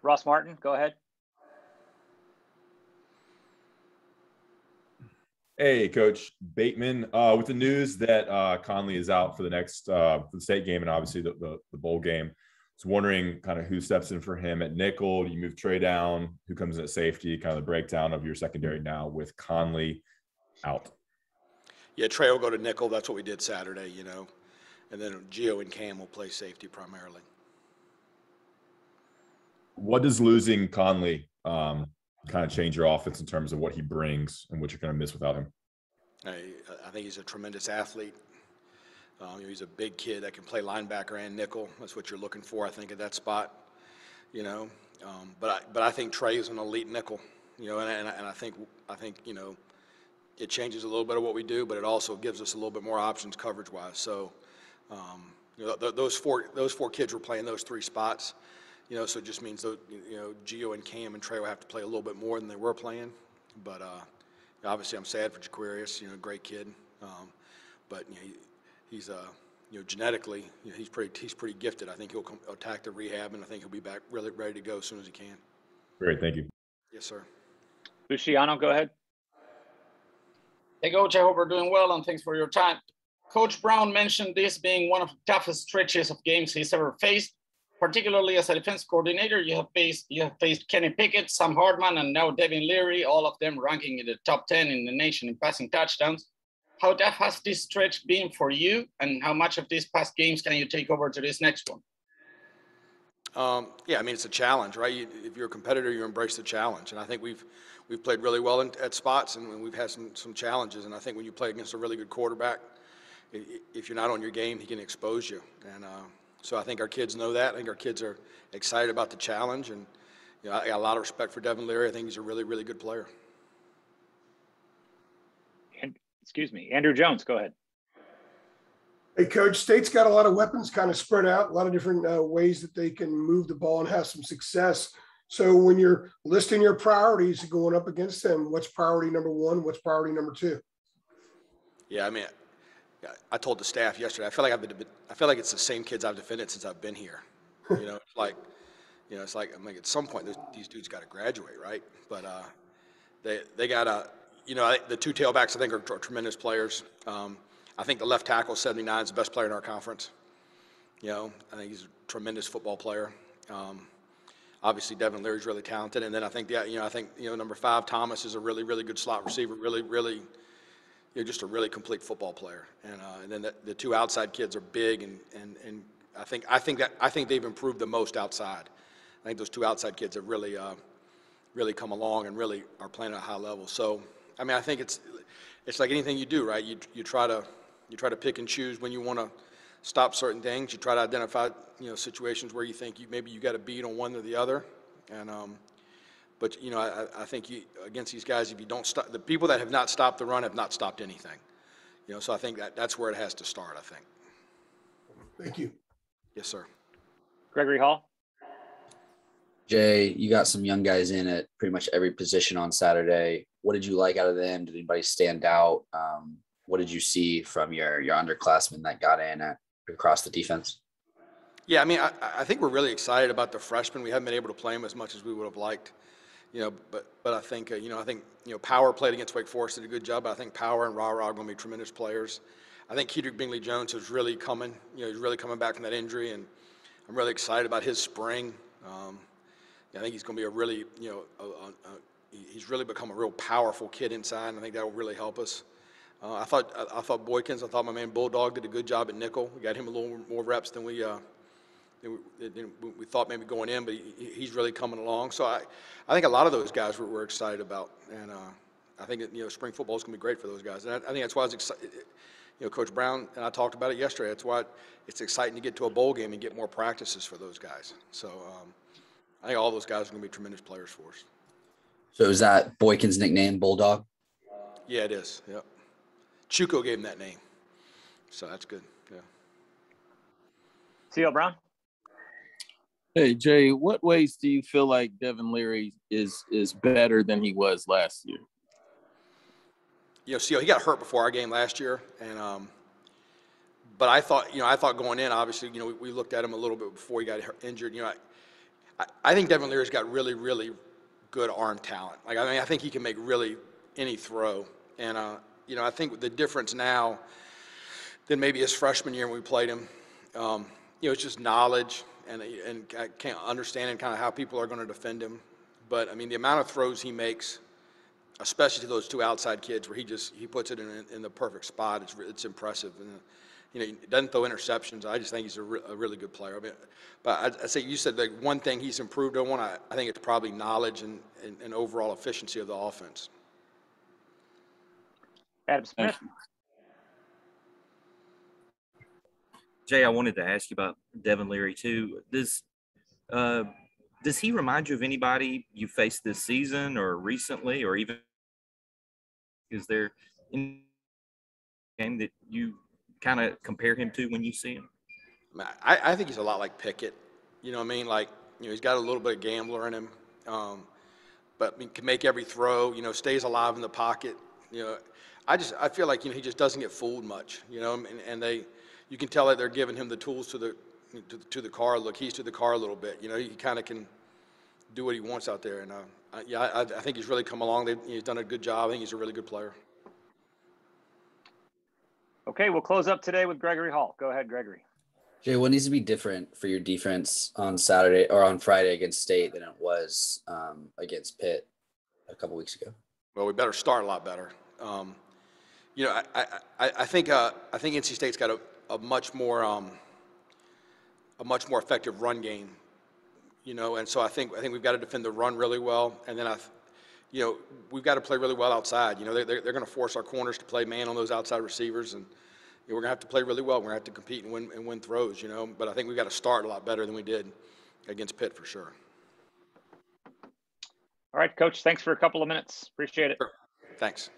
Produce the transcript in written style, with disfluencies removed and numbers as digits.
Ross Martin, go ahead. Hey, Coach Bateman. With the news that Conley is out for the next for the state game and obviously the bowl game, I was wondering kind of who steps in for him at nickel. Do you move Trey down? Who comes in at safety? Kind of the breakdown of your secondary now with Conley out. Yeah, Trey will go to nickel. That's what we did Saturday, and then Gio and Cam will play safety primarily. What does losing Conley kind of change your offense in terms of what he brings and what you're going to miss without him? I think he's a tremendous athlete. He's a big kid that can play linebacker and nickel. That's what you're looking for, I think, at that spot. But I think Trey is an elite nickel. And I think it changes a little bit of what we do, but it also gives us a little bit more options coverage-wise. So, those four kids were playing those three spots. So it just means that, Gio and Cam and Trey will have to play a little bit more than they were playing. But obviously I'm sad for Jaquarius, great kid. But he's genetically, he's pretty gifted. I think he'll attack the rehab, and I think he'll be back really ready to go as soon as he can. Great, thank you. Yes, sir. Luciano, go ahead. Hey, Coach, I hope you're doing well, and thanks for your time. Coach Brown mentioned this being one of the toughest stretches of games he's ever faced. Particularly as a defense coordinator, you have faced Kenny Pickett, Sam Hartman, and now Devin Leary, all of them ranking in the top 10 in the nation in passing touchdowns. How tough has this stretch been for you, and how much of these past games can you take over to this next one? Yeah, I mean, it's a challenge, right? If you're a competitor, you embrace the challenge, and I think we've played really well at spots, and we've had some challenges. And I think when you play against a really good quarterback, if you're not on your game, he can expose you. And so I think our kids know that. I think our kids are excited about the challenge, and I got a lot of respect for Devin Leary. I think he's a really, really good player. And Andrew Jones, go ahead. Hey, Coach, State's got a lot of weapons kind of spread out, a lot of different ways that they can move the ball and have some success. So when you're listing your priorities going up against them, what's priority number one? What's priority number two? Yeah, I mean, I told the staff yesterday, I feel like it's the same kids I've defended since I've been here. It's like I'm like, at some point these dudes got to graduate, right? But they got the two tailbacks I think are tremendous players. I think the left tackle 79 is the best player in our conference. I think he's a tremendous football player. Obviously Devin Leary's really talented, and then I think number 5 Thomas is a really, really good slot receiver. Really, really. Just a really complete football player, and then the two outside kids are big, and I think they've improved the most outside. I think those two outside kids have really come along and really are playing at a high level. So I mean, I think it's like anything you do, right? You try to pick and choose when you want to stop certain things. You try to identify situations where you think maybe you got to beat on one or the other, and But, I think against these guys, if you don't stop, the people that have not stopped the run have not stopped anything. So I think that's where it has to start, I think. Thank you. Yes, sir. Gregory Hall. Jay, you got some young guys in at pretty much every position on Saturday. What did you like out of them? Did anybody stand out? What did you see from your underclassmen that got in across the defense? Yeah, I mean, I think we're really excited about the freshmen. We haven't been able to play them as much as we would have liked. But I think Power played against Wake Forest, did a good job. But I think Power and Ra are going to be tremendous players. I think Kedrick Bingley Jones is really coming. He's really coming back from that injury, and I'm really excited about his spring. I think he's going to be a really, he's really become a real powerful kid inside, and I think that will really help us. I thought Boykins, I thought my man Bulldog did a good job at nickel. We got him a little more reps than we thought maybe going in, but he's really coming along. So I think a lot of those guys we're excited about, and I think spring football is going to be great for those guys. And I think that's why I was excited. Coach Brown and I talked about it yesterday. That's why it's exciting to get to a bowl game and get more practices for those guys. So I think all those guys are going to be tremendous players for us. So is that Boykin's nickname, Bulldog? Yeah, it is. Yep. Chuco gave him that name, so that's good. Yeah. C.L. Brown. Hey, Jay, what ways do you feel like Devin Leary is better than he was last year? C.L., he got hurt before our game last year, and but I thought going in, obviously, we looked at him a little bit before he got injured. I think Devin Leary's got really, really good arm talent. Like, I mean, I think he can make really any throw. And, you know, I think the difference now than maybe his freshman year when we played him, you know, it's just knowledge and can't understanding kind of how people are going to defend him. But, I mean, the amount of throws he makes, especially to those two outside kids where he puts it in the perfect spot, it's impressive. And, you know, he doesn't throw interceptions. I just think he's a really good player. I mean, but I say you said the one thing he's improved on. I think it's probably knowledge and overall efficiency of the offense. Adam Smith. Jay, I wanted to ask you about Devin Leary too. Does he remind you of anybody you faced this season or recently, or even is there any game that you kind of compare him to when you see him? I think he's a lot like Pickett. You know what I mean? Like, you know, he's got a little bit of gambler in him, but can make every throw. You know, stays alive in the pocket. You know, I feel like, you know, he just doesn't get fooled much. You know, and you can tell that they're giving him the tools to the car, the keys to the car a little bit. You know, he kind of can do what he wants out there. And yeah, I think he's really come along. He's done a good job. I think he's a really good player. Okay, we'll close up today with Gregory Hall. Go ahead, Gregory. Jay, what needs to be different for your defense on Saturday or on Friday against State than it was against Pitt a couple weeks ago? Well, we better start a lot better. You know, I think NC State's got a much more effective run game. You know, and so I think we've got to defend the run really well, and then you know, we've got to play really well outside. You know, they're going to force our corners to play man on those outside receivers, and you know, we're going to have to play really well. We're going to have to compete and win throws. You know, but I think we've got to start a lot better than we did against Pitt for sure. All right, Coach. Thanks for a couple of minutes. Appreciate it. Sure. Thanks.